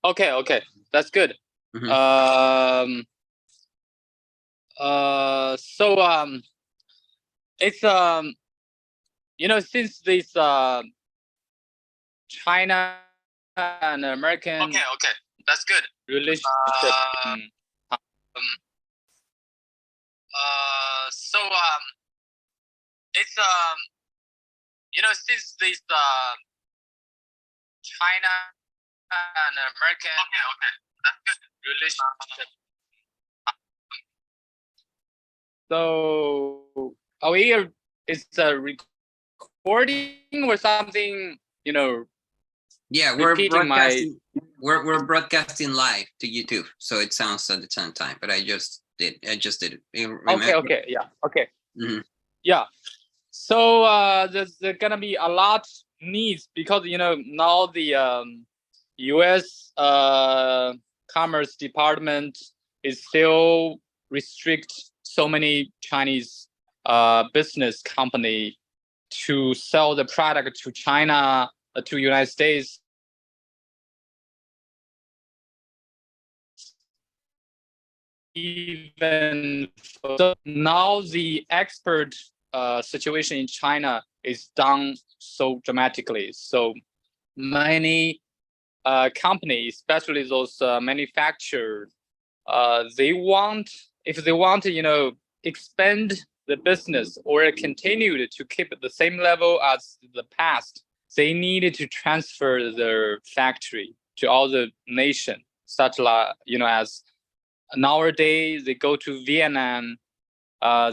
Okay, that's good. Mhm. It's since this China and American Okay, that's good. relationship. It's since this China and American that's good. Relationship. So it's a recording or something, Yeah, we're repeating broadcasting. We're broadcasting live to YouTube, so it sounds at the same time. But I just did it. Okay, yeah, okay. Mhm. Yeah. So there's gonna be a lot needs because now the U.S. Commerce Department is still restrict so many Chinese business company to sell the product to China, to United States. Even so now the export situation in China is down so dramatically. So many companies, especially those manufacturers, if they want to expand the business or continue to keep the same level as the past, they needed to transfer their factory to other nations, such like as nowadays they go to Vietnam,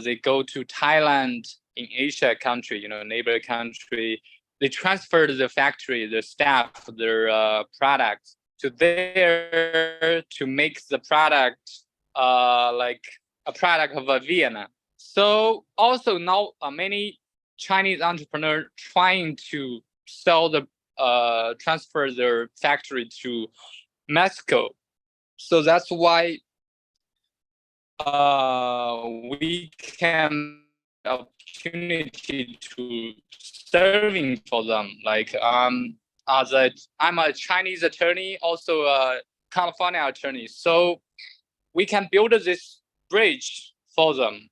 they go to Thailand in Asia country, neighbor country. They transferred the factory, the staff, their products to there to make the product like a product of Vietnam. So also now many Chinese entrepreneurs trying to sell transfer their factory to Mexico. So that's why we can opportunity to serving for them. Like I'm a Chinese attorney, also a California attorney. So we can build this bridge for them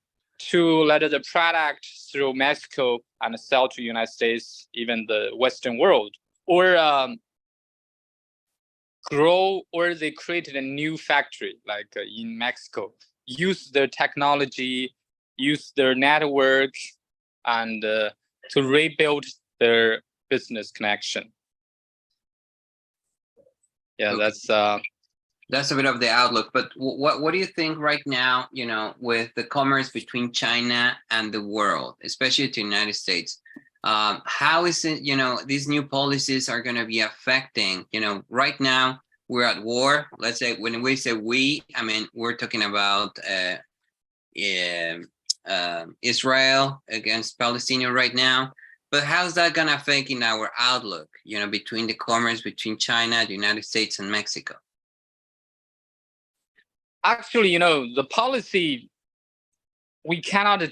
to let the product through Mexico and sell to United States, even the Western world, or grow, or they created a new factory like in Mexico, use their technology, use their network, and to rebuild their business connection. Yeah, okay. That's a bit of the outlook. But what do you think right now, with the commerce between China and the world, especially the United States? How is it, these new policies are going to be affecting, right now we're at war. Let's say when we say we, I mean, we're talking about Israel against Palestine right now. But how's that going to affect in our outlook, between the commerce between China, the United States, and Mexico? Actually, the policy, we cannot,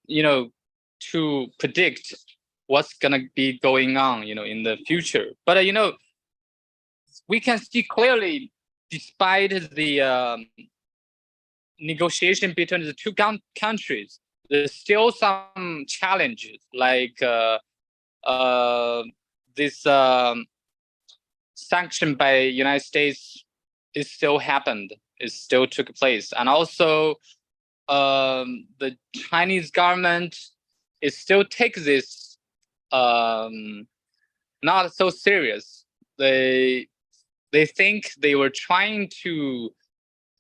to predict what's going to be going on, in the future. But, we can see clearly, despite the negotiation between the two countries, there's still some challenges, like this sanction by United States is still happened. It still took place. And also the Chinese government is still take this not so serious. They think they were trying to,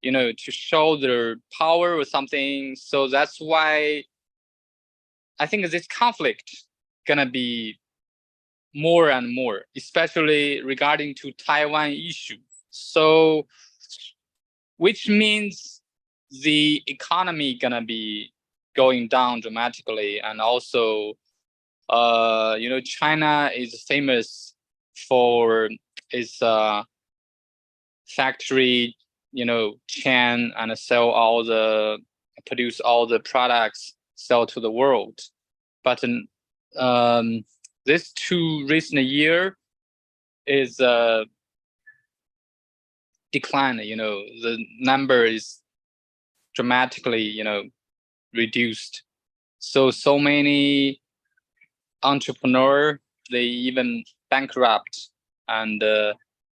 to show their power or something. So that's why I think this conflict gonna be more and more, especially regarding to Taiwan issue. So, which means the economy gonna be going down dramatically, and also, China is famous for its factory, chain, and produce all the products, sell to the world. But this 2 recent year is decline. The number is dramatically, reduced. So many entrepreneurs, they even bankrupt, and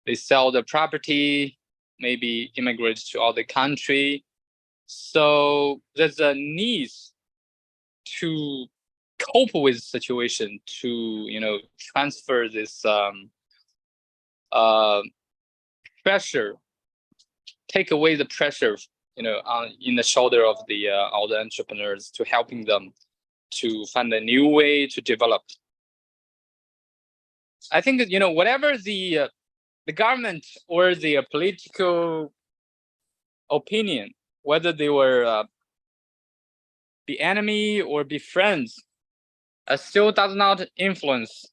they sell the property, maybe immigrate to other country. So there's a need to cope with the situation, to transfer this pressure, take away the pressure in the shoulder of all the entrepreneurs, to helping them to find a new way to develop. I think whatever the government or the political opinion, whether they were be enemy or be friends, still does not influence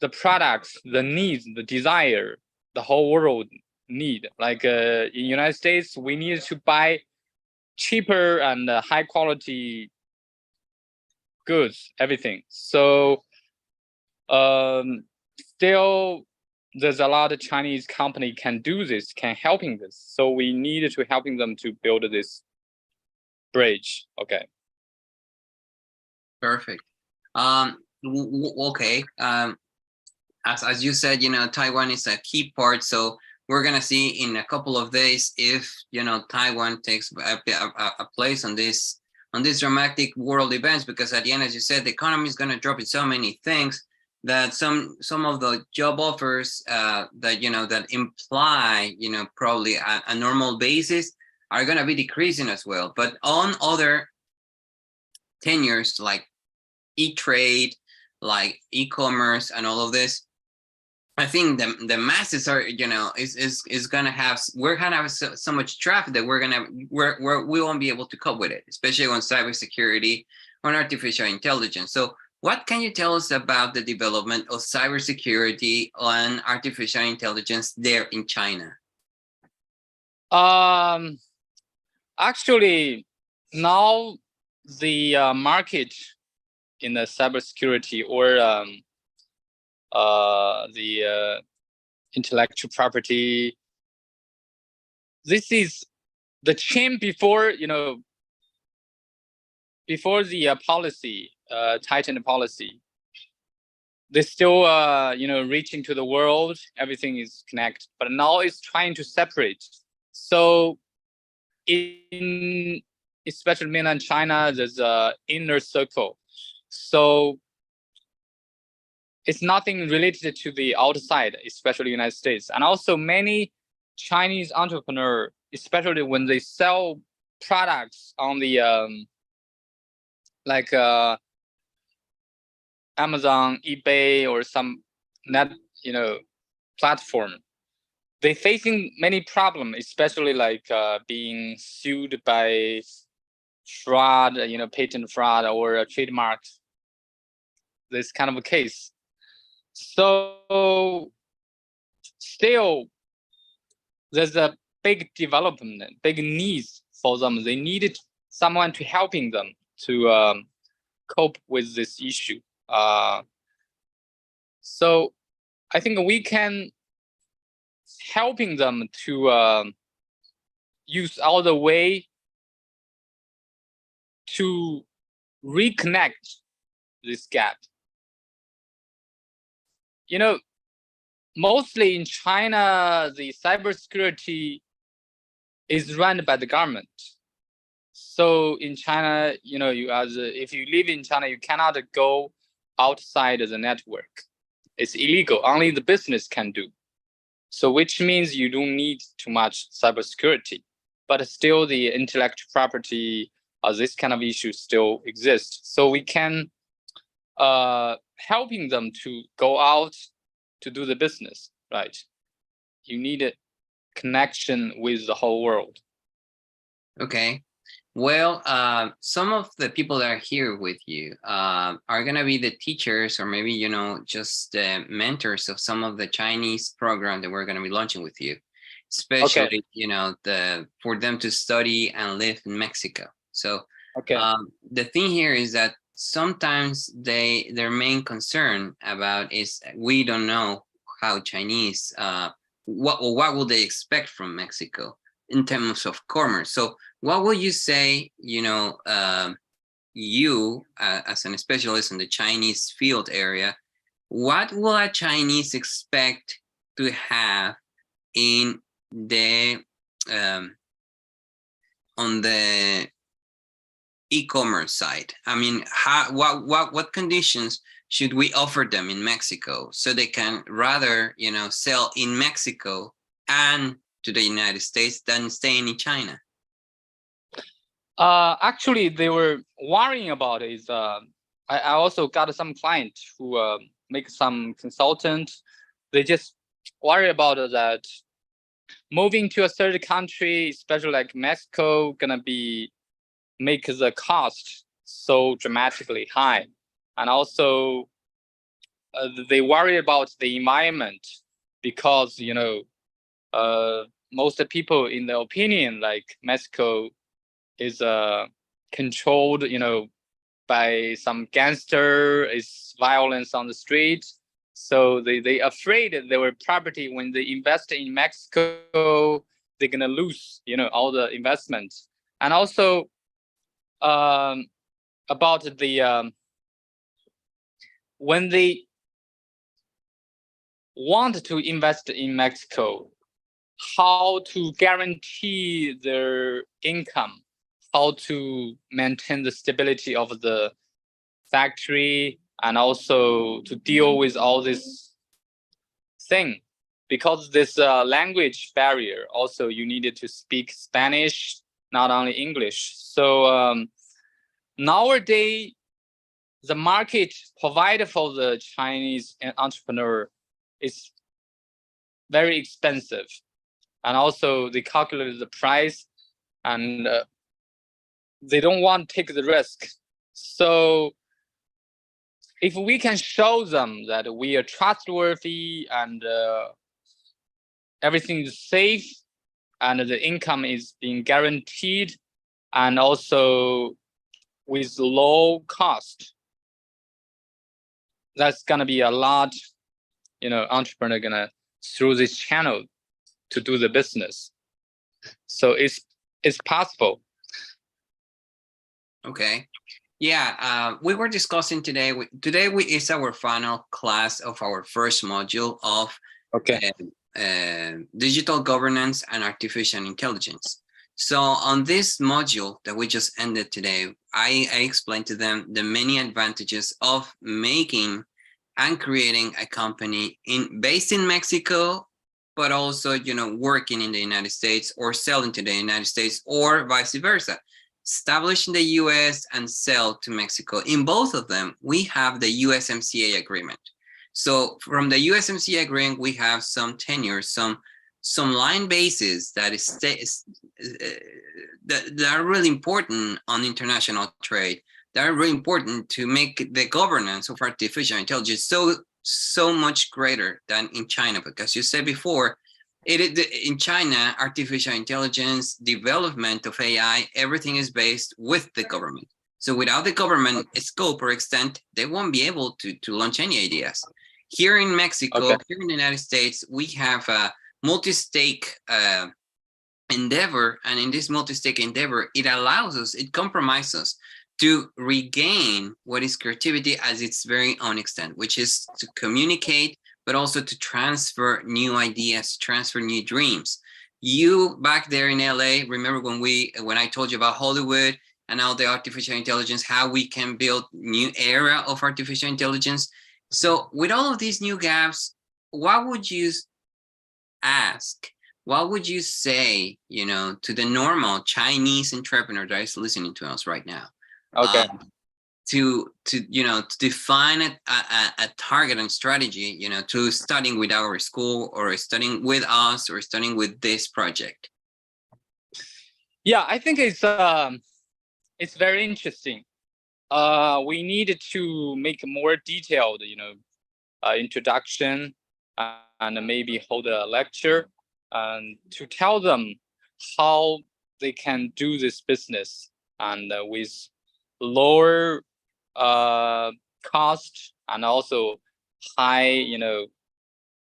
the products, the needs, the desire the whole world need. Like in United States, we need to buy cheaper and high quality goods, everything. So still there's a lot of Chinese company can do this, can helping this. So we need to helping them to build this bridge. Okay. Perfect. Okay. As you said, Taiwan is a key part. So we're gonna see in a couple of days if Taiwan takes a place on this dramatic world events, because at the end, as you said, the economy is gonna drop in so many things that some of the job offers that imply probably a normal basis are gonna be decreasing as well. But on other tenures like e-trade, like e-commerce and all of this, I think the masses are is gonna have, we're gonna have so much traffic that we won't be able to cope with it, especially on cybersecurity, on artificial intelligence. So what can you tell us about the development of cybersecurity and artificial intelligence there in China? Actually, now the market in the cybersecurity or the intellectual property, this is the change before the policy, tightened policy. They still reaching to the world, everything is connected, but now it's trying to separate. So in especially mainland China, there's a inner circle. So it's nothing related to the outside, especially United States. And also many Chinese entrepreneurs, especially when they sell products on the like Amazon, eBay, or some net platform, they facing many problems, especially like being sued by fraud, patent fraud or trademark, this kind of a case. So still there's a big development, big needs for them. They needed someone to helping them to cope with this issue. So I think we can helping them to use all the way to reconnect this gap. Mostly in China, the cybersecurity is run by the government. So in China, if you live in China, you cannot go outside of the network. It's illegal. Only the business can do. So which means you don't need too much cybersecurity, but still the intellectual property, this kind of issue still exists. So we can helping them to go out to do the business, right? You need a connection with the whole world. Okay. Well, some of the people that are here with you are going to be the teachers, or maybe, just the mentors of some of the Chinese program that we're going to be launching with you, especially, okay, for them to study and live in Mexico. So okay. The thing here is that sometimes their main concern about is we don't know how Chinese what will they expect from Mexico in terms of commerce? So what would you say, you as an specialist in the Chinese field area, what will a Chinese expect to have in the on the e-commerce side? I mean, what conditions should we offer them in Mexico so they can rather, sell in Mexico and to the United States than staying in China? Actually, they were worrying about is I also got some client who make some consultant. They just worry about that moving to a third country, especially like Mexico, gonna be make the cost so dramatically high, and also they worry about the environment because most people in the opinion like Mexico is controlled by some gangster, is violence on the street. So they afraid that their property, when they invest in Mexico, they're gonna lose all the investment. And also about the when they want to invest in Mexico, how to guarantee their income, how to maintain the stability of the factory, and also to deal with all this thing, because this language barrier. Also, you needed to speak Spanish, not only English. So nowadays, the market provided for the Chinese entrepreneur is very expensive, and also they calculate the price, and they don't want to take the risk. So if we can show them that we are trustworthy and everything is safe and the income is being guaranteed, and also with low cost, that's gonna be a lot, entrepreneur gonna through this channel to do the business. So it's possible. Okay. Yeah, we were discussing today. Today is our final class of our first module of digital governance and artificial intelligence. So on this module that we just ended today, I explained to them the many advantages of making and creating a company based in Mexico, but also working in the United States or selling to the United States, or vice versa. Establish in the US and sell to Mexico. In both of them, we have the USMCA agreement. So from the USMCA agreement, we have some tenure, some line bases that are really important on international trade, that are really important to make the governance of artificial intelligence so much greater than in China. Because you said before, in China, artificial intelligence, development of AI, everything is based with the government. So without the government scope or extent, they won't be able to launch any ideas. Here in Mexico, here in the United States, we have a multi-stake endeavor. And in this multi-stake endeavor, it compromises us to regain what is creativity as its very own extent, which is to communicate, but also to transfer new ideas, transfer new dreams. You back there in LA, remember when I told you about Hollywood and all the artificial intelligence, how we can build new era of artificial intelligence. So with all of these new gaps, what would you ask? What would you say, to the normal Chinese entrepreneur that is listening to us right now? To define a target and strategy, to studying with our school, or studying with us, or studying with this project? Yeah, I think it's very interesting. We needed to make a more detailed, introduction, and maybe hold a lecture, and to tell them how they can do this business, and with lower cost, and also high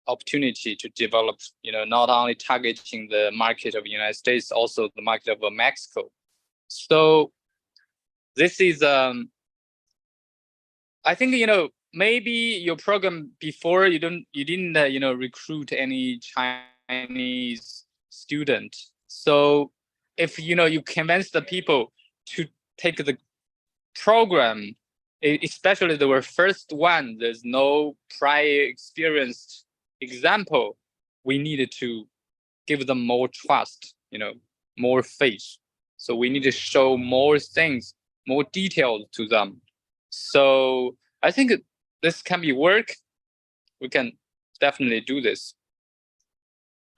opportunity to develop, not only targeting the market of the United States, also the market of Mexico. So this is, I think, maybe your program before you didn't recruit any Chinese student. So if you convince the people to take the program, especially the first one, there's no prior experienced example, we needed to give them more trust, more faith. So we need to show more things, more details to them. So I think this can be work. We can definitely do this.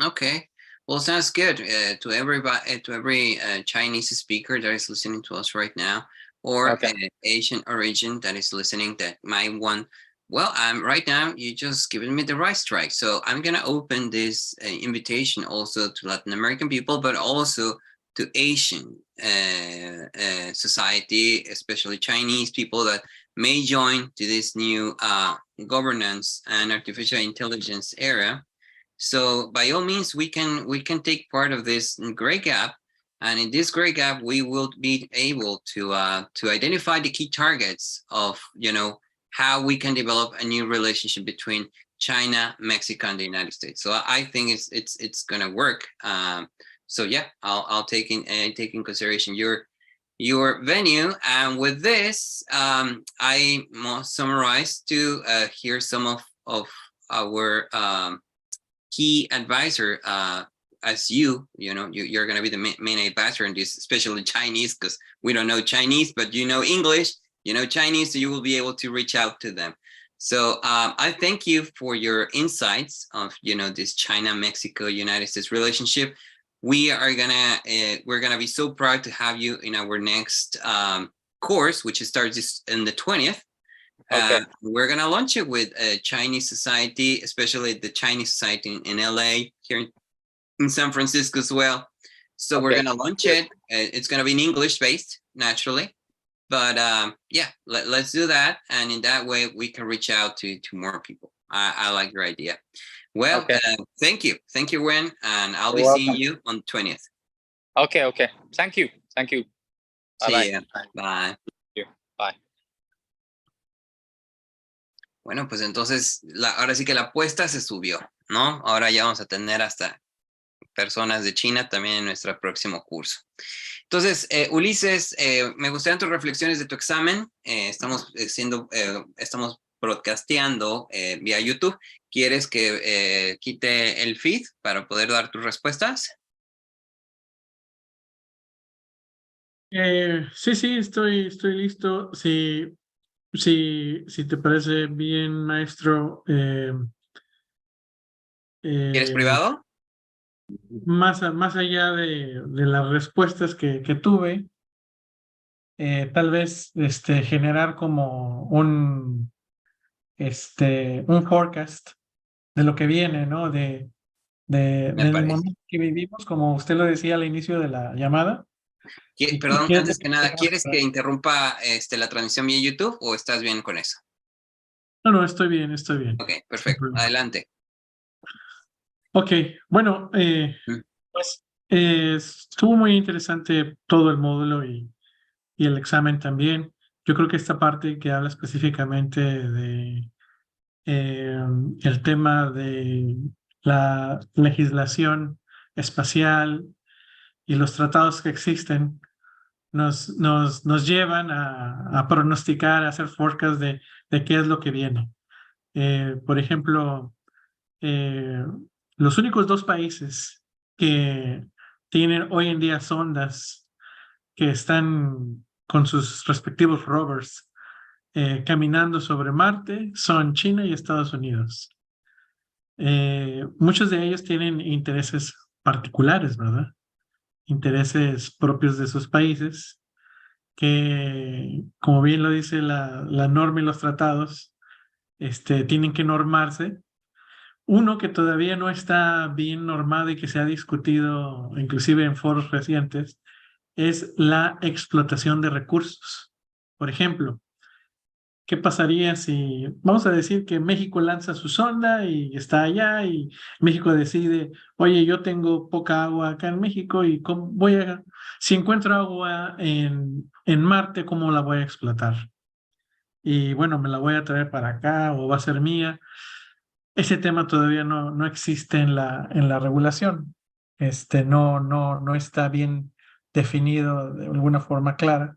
Okay. Well, sounds good to everybody, to every Chinese speaker that is listening to us right now, or Asian origin that is listening that might want. Well, right now you just given me the right strike. So I'm gonna open this invitation also to Latin American people, but also to Asian society, especially Chinese people that may join to this new governance and artificial intelligence era. So by all means, we can take part of this great gap, and in this great gap, we will be able to identify the key targets of how we can develop a new relationship between China, Mexico, and the United States. So I think it's gonna work. So yeah, I'll take in consideration your venue, and with this, I must summarize to hear some of our key advisor, as you're going to be the main advisor in this, especially Chinese, because we don't know Chinese, but English, Chinese, so you will be able to reach out to them. So I thank you for your insights of this China, Mexico, United States relationship. We're gonna be so proud to have you in our next course, which starts in the 20th. Okay. We're gonna launch it with a Chinese society, especially the Chinese society in LA, here in San Francisco as well. So we're gonna launch it. It's gonna be in English based, naturally, but yeah, let's do that, and in that way we can reach out to more people. I like your idea. Well, thank you, Wen, and I'll be seeing you on the 20th. Okay. Thank you. See ya. Bye. Bye. Bueno, pues entonces, ahora sí que la apuesta se subió, ¿no? Ahora ya vamos a tener hasta personas de China también en nuestro próximo curso. Entonces, Ulises, me gustarían tus reflexiones de tu examen. Estamos broadcasteando vía YouTube. ¿Quieres que quite el feed para poder dar tus respuestas? Sí, estoy listo. Si te parece bien, maestro. ¿Quieres privado? Más allá de las respuestas que tuve, tal vez generar como un forecast de lo que viene, ¿no? Del momento que vivimos, como usted lo decía al inicio de la llamada. Perdón, antes que nada, ¿quieres que interrumpa la transmisión vía YouTube o estás bien con eso? No, estoy bien. Ok, perfecto. Adelante. Ok, bueno, pues estuvo muy interesante todo el módulo y el examen también. Yo creo que esta parte que habla específicamente de el tema de la legislación espacial y los tratados que existen nos llevan a pronosticar, a hacer forecast de qué es lo que viene. Por ejemplo, los únicos dos países que tienen hoy en día sondas que están con sus respectivos rovers caminando sobre Marte son China y Estados Unidos. Muchos de ellos tienen intereses particulares, ¿verdad? Intereses propios de sus países que, como bien lo dice la norma y los tratados, tienen que normarse. Uno que todavía no está bien normado y que se ha discutido inclusive en foros recientes es la explotación de recursos. Por ejemplo, ¿qué pasaría si, vamos a decir que México lanza su sonda y está allá y México decide, oye, yo tengo poca agua acá en México y si encuentro agua en Marte, ¿cómo la voy a explotar? Y bueno, me la voy a traer para acá o va a ser mía. Ese tema todavía no existe en la regulación. No está bien definido de alguna forma clara.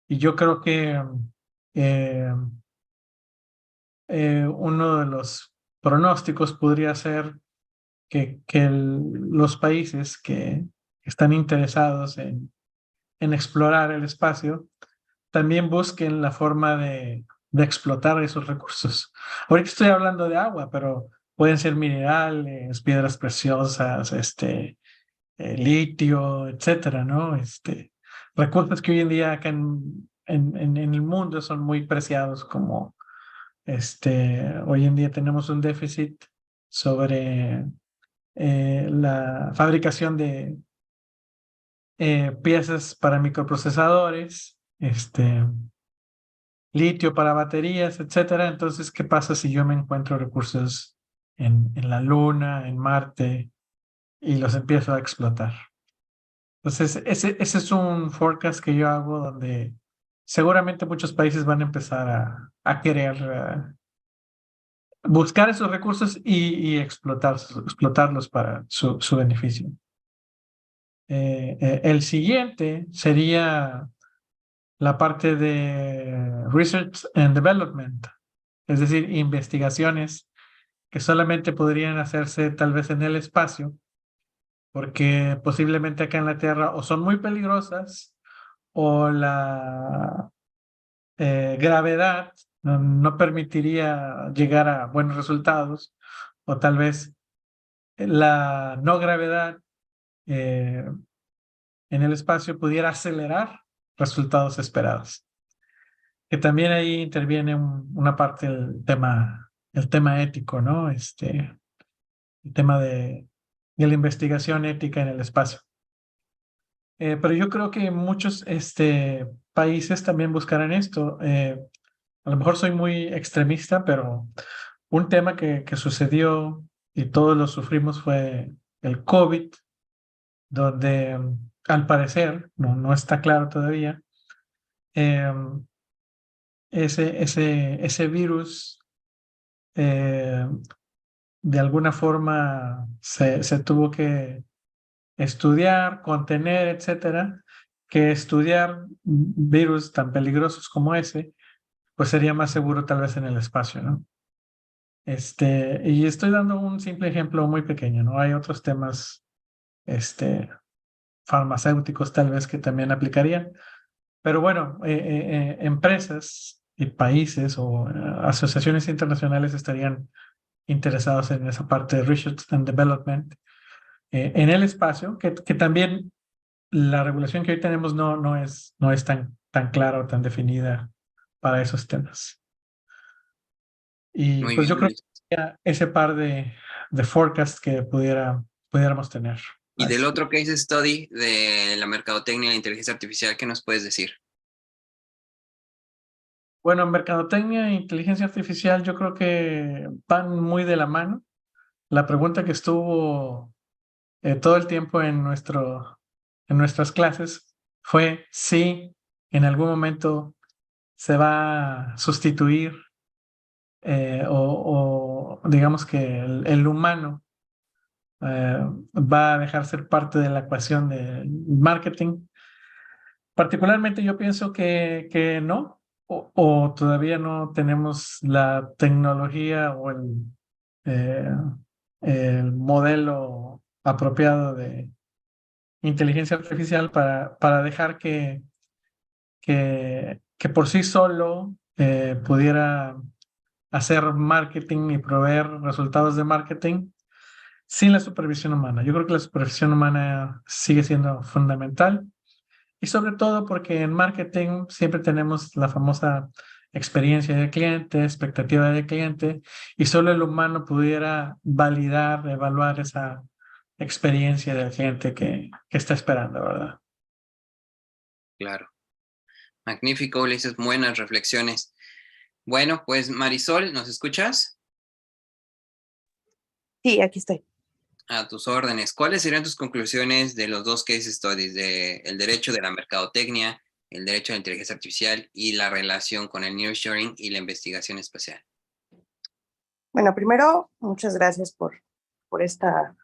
Y yo creo que eh, uno de los pronósticos podría ser que los países que están interesados en explorar el espacio también busquen la forma de explotar esos recursos. Ahorita estoy hablando de agua, pero pueden ser minerales, piedras preciosas, litio, etcétera, ¿no? Recursos que hoy en día acá en el mundo son muy preciados, como hoy en día tenemos un déficit sobre la fabricación de piezas para microprocesadores, litio para baterías, etcétera. Entonces, ¿qué pasa si yo me encuentro recursos en la Luna, en Marte, y los empiezo a explotar? Entonces, ese es un forecast que yo hago donde seguramente muchos países van a empezar a querer buscar esos recursos y explotarlos para su beneficio. El siguiente sería la parte de Research and Development, es decir, investigaciones que solamente podrían hacerse tal vez en el espacio, porque posiblemente acá en la Tierra o son muy peligrosas o la gravedad no permitiría llegar a buenos resultados, o tal vez la no gravedad eh, en el espacio pudiera acelerar resultados esperados. Que también ahí interviene una parte del el tema ético, ¿no? El tema de la investigación ética en el espacio. Pero yo creo que muchos países también buscarán esto. A lo mejor soy muy extremista, pero un tema que sucedió y todos lo sufrimos fue el COVID, donde al parecer, no está claro todavía, eh, ese virus eh, de alguna forma se tuvo que estudiar, contener, etcétera, que estudiar virus tan peligrosos como ese, pues sería más seguro tal vez en el espacio, ¿no? Y estoy dando un simple ejemplo muy pequeño, ¿no? Hay otros temas, farmacéuticos tal vez que también aplicarían, pero bueno, empresas y países o asociaciones internacionales estarían interesados en esa parte de Research and Development en el espacio, que también la regulación que hoy tenemos no es tan clara o tan definida para esos temas. Y Muy pues yo bien, creo que Luis. sería ese par de forecasts que pudiéramos tener. Y del Así. otro case study de la mercadotecnia y la inteligencia artificial, ¿qué nos puedes decir? Bueno, mercadotecnia e inteligencia artificial yo creo que van muy de la mano. La pregunta que estuvo todo el tiempo en nuestras clases fue si en algún momento se va a sustituir o digamos que el humano va a dejar ser parte de la ecuación del marketing. Particularmente yo pienso que no, o todavía no tenemos la tecnología o eh, el modelo apropiado de inteligencia artificial para dejar que por sí solo pudiera hacer marketing y proveer resultados de marketing sin la supervisión humana. Yo creo que la supervisión humana sigue siendo fundamental. Y sobre todo porque en marketing siempre tenemos la famosa experiencia del cliente, expectativa del cliente, y solo el humano pudiera validar, evaluar esa experiencia del cliente que está esperando, ¿verdad? Claro. Magnífico, Ulises, buenas reflexiones. Bueno, pues Marisol, ¿nos escuchas? Sí, aquí estoy. A tus órdenes. ¿Cuáles serían tus conclusiones de los dos case studies, de el derecho de la mercadotecnia, el derecho a la inteligencia artificial y la relación con el nearshoring y la investigación espacial? Bueno, primero, muchas gracias por esta...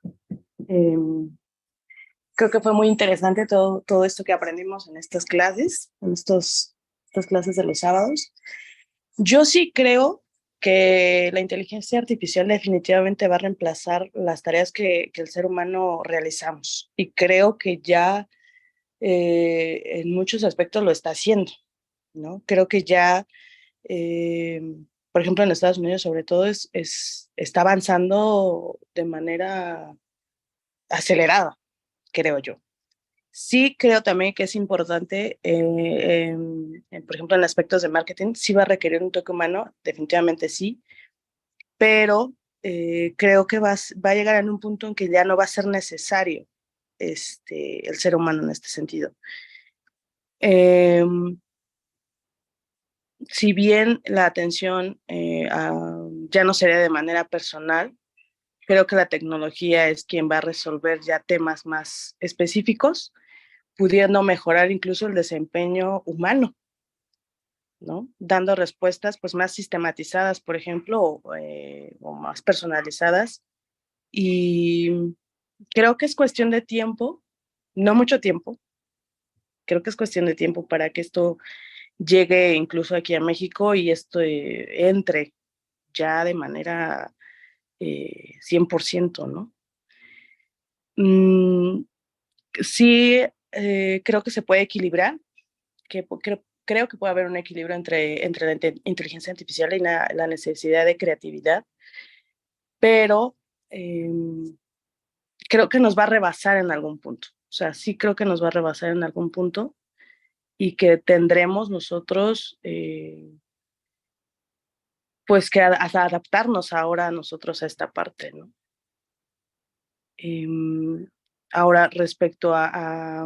creo que fue muy interesante todo esto que aprendimos en estas clases, en estas clases de los sábados. Yo sí creo que la inteligencia artificial definitivamente va a reemplazar las tareas que el ser humano realizamos. Y creo que ya en muchos aspectos lo está haciendo, ¿no? Creo que ya, por ejemplo, en Estados Unidos sobre todo está avanzando de manera acelerada, creo yo. Sí creo también que es importante, por ejemplo, en aspectos de marketing, sí va a requerir un toque humano, definitivamente sí, pero creo que va a llegar en un punto en que ya no va a ser necesario el ser humano en este sentido. Si bien la atención ya no sería de manera personal, creo que la tecnología es quien va a resolver ya temas más específicos, pudiendo mejorar incluso el desempeño humano, ¿no? Dando respuestas pues más sistematizadas, por ejemplo, o más personalizadas. Y creo que es cuestión de tiempo, no mucho tiempo, creo que es cuestión de tiempo para que esto llegue incluso aquí a México y esto entre ya de manera 100%, ¿no? Sí, creo que se puede equilibrar, creo que puede haber un equilibrio entre la inteligencia artificial y la necesidad de creatividad, pero creo que nos va a rebasar en algún punto. O sea, sí creo que nos va a rebasar en algún punto y que tendremos nosotros pues que adaptarnos ahora nosotros a esta parte, ¿no? Ahora, respecto a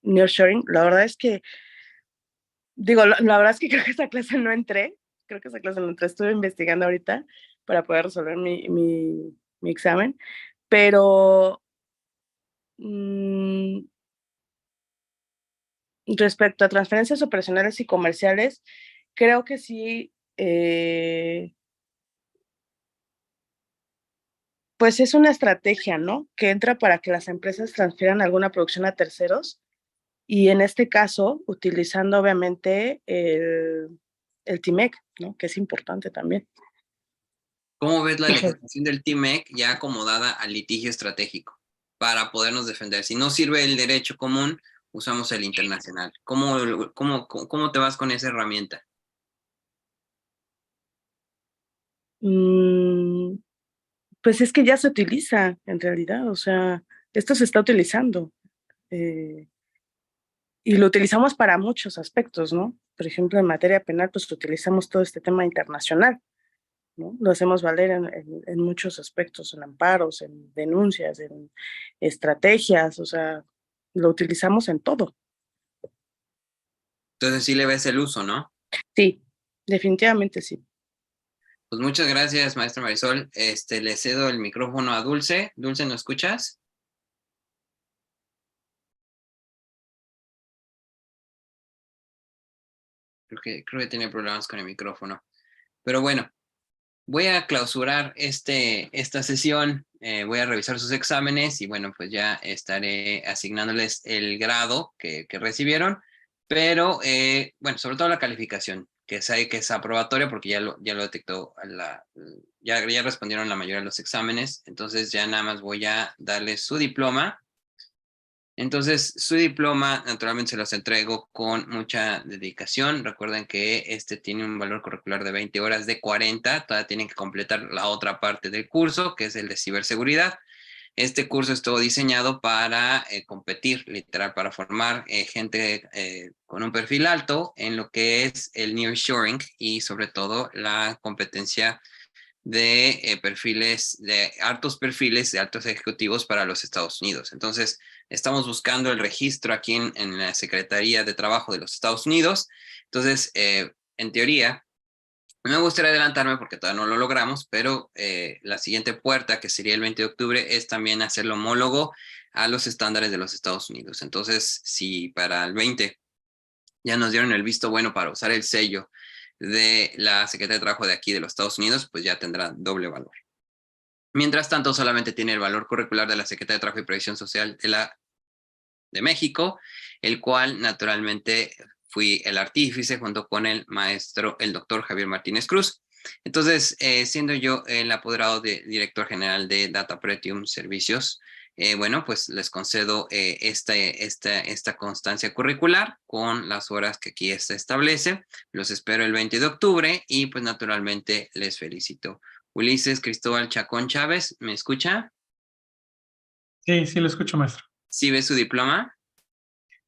nearshoring, la verdad es que, digo, la verdad es que creo que esa clase no entré, estuve investigando ahorita para poder resolver mi examen, pero respecto a transferencias operacionales y comerciales, creo que sí, pues es una estrategia, ¿no? Que entra para que las empresas transfieran alguna producción a terceros y en este caso, utilizando obviamente el TIMEC, ¿no? Que es importante también. ¿Cómo ves la legislación del TMEC ya acomodada al litigio estratégico para podernos defender? Si no sirve el derecho común, usamos el internacional. ¿Cómo te vas con esa herramienta? Pues es que ya se utiliza en realidad, o sea, esto se está utilizando y lo utilizamos para muchos aspectos, ¿no? Por ejemplo, en materia penal, pues utilizamos todo este tema internacional, ¿no? Lo hacemos valer en muchos aspectos, en amparos, en denuncias, en estrategias, o sea, lo utilizamos en todo. Entonces sí le ves el uso, ¿no? Sí, definitivamente sí. Pues muchas gracias, maestra Marisol. Le cedo el micrófono a Dulce. Dulce, ¿nos escuchas? Creo que tiene problemas con el micrófono. Pero bueno, voy a clausurar esta sesión, voy a revisar sus exámenes y bueno, pues ya estaré asignándoles el grado que recibieron, pero bueno, sobre todo la calificación, que sabe que es aprobatoria porque ya lo detectó, ya respondieron la mayoría de los exámenes, entonces ya nada más voy a darles su diploma. Entonces, su diploma naturalmente se los entrego con mucha dedicación. Recuerden que tiene un valor curricular de 20 horas de 40. Todavía tienen que completar la otra parte del curso, que es el de ciberseguridad. Este curso estuvo diseñado para competir, literal, para formar gente con un perfil alto en lo que es el nearshoring y sobre todo la competencia de perfiles, de altos perfiles de altos ejecutivos para los Estados Unidos. Entonces, estamos buscando el registro aquí en la Secretaría de Trabajo de los Estados Unidos. Entonces, en teoría, no me gustaría adelantarme porque todavía no lo logramos, pero la siguiente puerta, que sería el 20 de octubre, es también hacerlo homólogo a los estándares de los Estados Unidos. Entonces, si para el 20 ya nos dieron el visto bueno para usar el sello de la Secretaría de Trabajo de aquí de los Estados Unidos, pues ya tendrá doble valor. Mientras tanto, solamente tiene el valor curricular de la Secretaría de Trabajo y Previsión Social de México, el cual naturalmente fui el artífice junto con el maestro, el doctor Javier Martínez Cruz. Entonces, siendo yo el apoderado de director general de Data Pretium Servicios, bueno, pues les concedo esta constancia curricular con las horas que aquí se establece. Los espero el 20 de octubre y pues naturalmente les felicito. Ulises Cristóbal Chacón Chávez, ¿me escucha? Sí, sí, lo escucho, maestro. ¿Sí ve su diploma?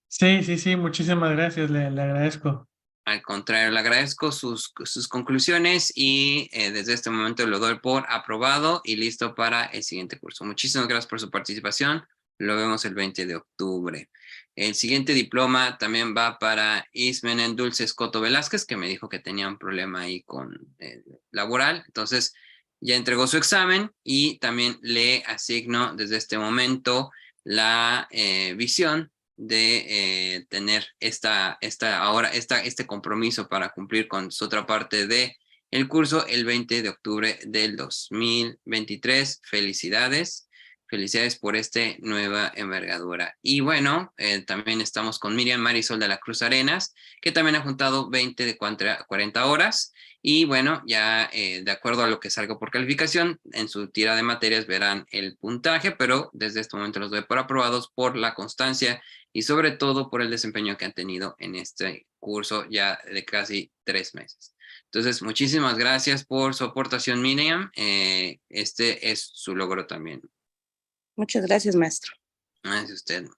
Sí, muchísimas gracias, le agradezco. Al contrario, le agradezco sus conclusiones y desde este momento lo doy por aprobado y listo para el siguiente curso. Muchísimas gracias por su participación. Lo vemos el 20 de octubre. El siguiente diploma también va para Ismenen Dulce Escoto Velázquez, que me dijo que tenía un problema ahí con laboral. Entonces, ya entregó su examen y también le asigno desde este momento la visión de tener este compromiso para cumplir con su otra parte de el curso el 20 de octubre del 2023. Felicidades, felicidades por esta nueva envergadura. Y bueno, también estamos con Miriam Marisol de la Cruz Arenas, que también ha juntado 20 de 40 horas. Y bueno, ya de acuerdo a lo que salga por calificación, en su tira de materias verán el puntaje, pero desde este momento los doy por aprobados por la constancia y sobre todo por el desempeño que han tenido en este curso ya de casi 3 meses. Entonces, muchísimas gracias por su aportación, Miriam. Este es su logro también. Muchas gracias, maestro. Gracias a usted.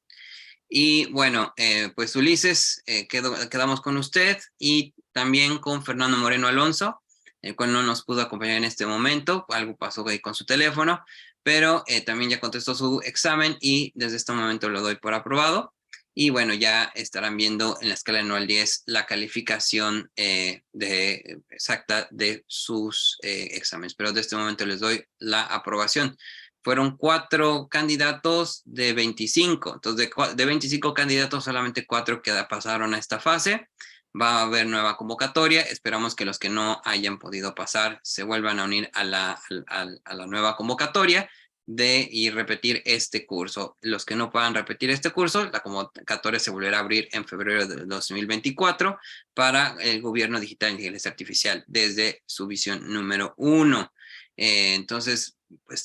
Y bueno, pues Ulises, quedamos con usted y también con Fernando Moreno Alonso, el cual no nos pudo acompañar en este momento, algo pasó ahí con su teléfono, pero también ya contestó su examen y desde este momento lo doy por aprobado. Y bueno, ya estarán viendo en la escala de 1 al 10 la calificación exacta de sus exámenes, pero desde este momento les doy la aprobación. Fueron 4 candidatos de 25. Entonces, de 25 candidatos, solamente 4 pasaron a esta fase. Va a haber nueva convocatoria. Esperamos que los que no hayan podido pasar se vuelvan a unir a la nueva convocatoria y repetir este curso. Los que no puedan repetir este curso, la convocatoria se volverá a abrir en febrero de 2024 para el Gobierno Digital e Inteligencia Artificial desde su visión número 1. Entonces, pues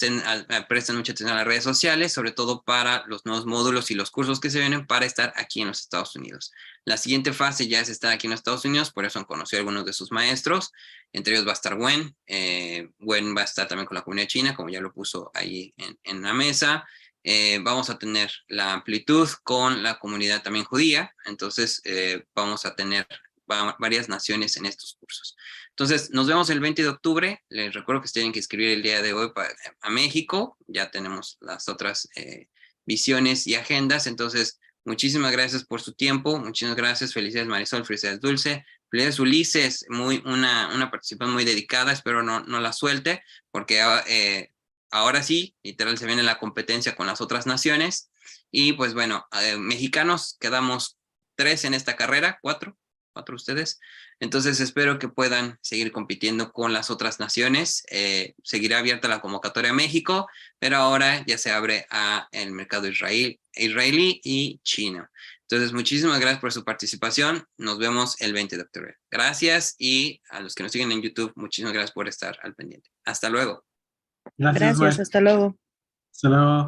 presten mucha atención a las redes sociales, sobre todo para los nuevos módulos y los cursos que se vienen para estar aquí en los Estados Unidos. La siguiente fase ya es estar aquí en los Estados Unidos, por eso han conocido a algunos de sus maestros, entre ellos va a estar Buen. Buen va a estar también con la comunidad china, como ya lo puso ahí en la mesa. Vamos a tener la amplitud con la comunidad también judía, entonces vamos a tener varias naciones en estos cursos. Entonces, nos vemos el 20 de octubre. Les recuerdo que se tienen que inscribir el día de hoy a México. Ya tenemos las otras visiones y agendas. Entonces, muchísimas gracias por su tiempo. Muchísimas gracias. Felicidades, Marisol. Felicidades, Dulce. Felicidades, Ulises. Una participación muy dedicada. Espero no la suelte, porque ahora sí, literal, se viene la competencia con las otras naciones. Y pues bueno, mexicanos, quedamos 3 en esta carrera, 4 ustedes. Entonces espero que puedan seguir compitiendo con las otras naciones. Seguirá abierta la convocatoria a México, pero ahora ya se abre a el mercado israelí y chino. Entonces, muchísimas gracias por su participación. Nos vemos el 20 de octubre. Gracias, y a los que nos siguen en YouTube, muchísimas gracias por estar al pendiente. Hasta luego. Gracias, Hasta luego. Hasta luego.